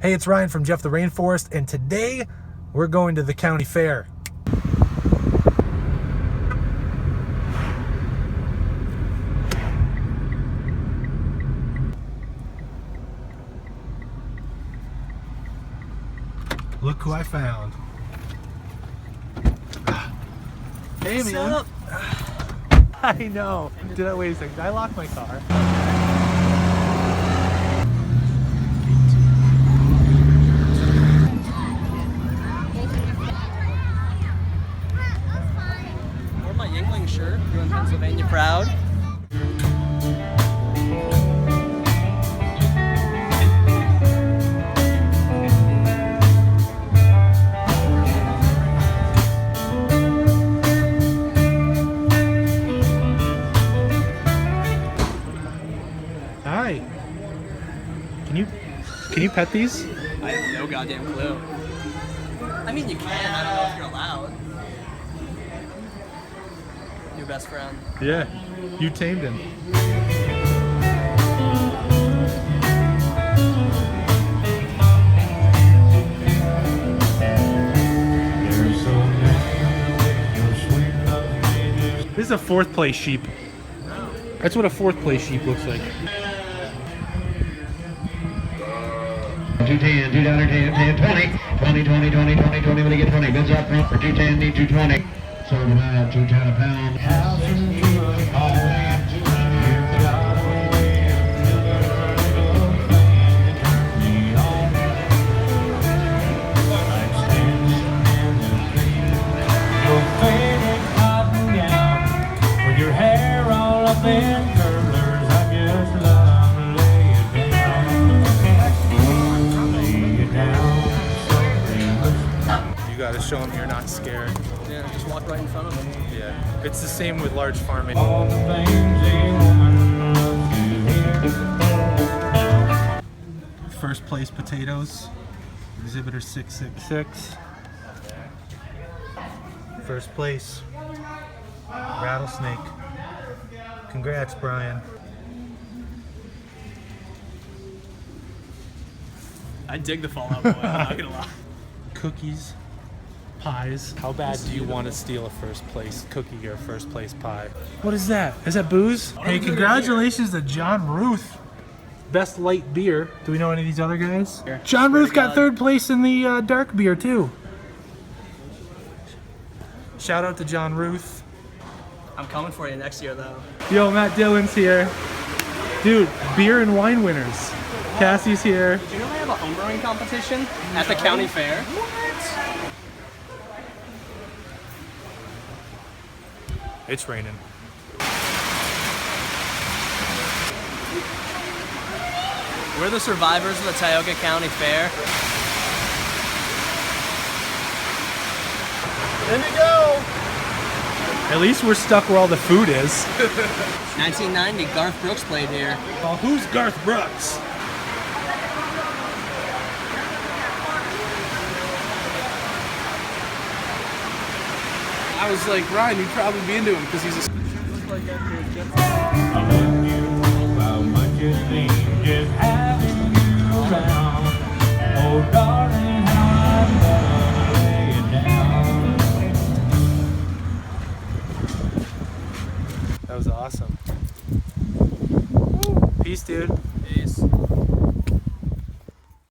Hey, it's Ryan from Jeff the Rainforest, and today we're going to the county fair. Look who I found. Hey, man. What's up? I know. Wait a second. Did I lock my car? Wore my Yingling shirt, doing Pennsylvania proud. Hi. Can you pet these? I have no goddamn clue. I mean, you can. I don't know if you're allowed. Your best friend. Yeah. You tamed him. This is a fourth place sheep. That's what a fourth place sheep looks like. 210, 210, 10, 20, 20, 20, 20, 20, 20, when you get 20. Bids up front for 210, need 220. Sold them out, 210 a pound. With your hair all up in curlers, I just love to lay it down. Lay it down. You gotta show them you're not scared. Yeah, just walk right in front of them. Yeah. It's the same with large farming. All the things a woman loves to hear. First place potatoes. Exhibitor 666. First place. Rattlesnake. Congrats, Brian. I dig the Fallout Boy, I'm not gonna lie. Cookies. Pies. How bad do you want to steal a first place cookie or a first place pie? What is that? Is that booze? Hey, congratulations to John Ruth. Best light beer. Do we know any of these other guys? John Ruth got third place in the dark beer too. Shout out to John Ruth. I'm coming for you next year, though. Yo, Matt Dillon's here. Dude, beer and wine winners. Cassie's here. Do you know they have a homebrewing competition at the county fair? It's raining. We're the survivors of the Tioga County Fair. In we go! At least we're stuck where all the food is. 1990, Garth Brooks played here. Well, who's Garth Brooks? I was like, Ryan, you'd probably be into him because he's a... I love you, how much it seems just having you around. Oh, darling, how I love to lay it down. That was awesome. Peace, dude.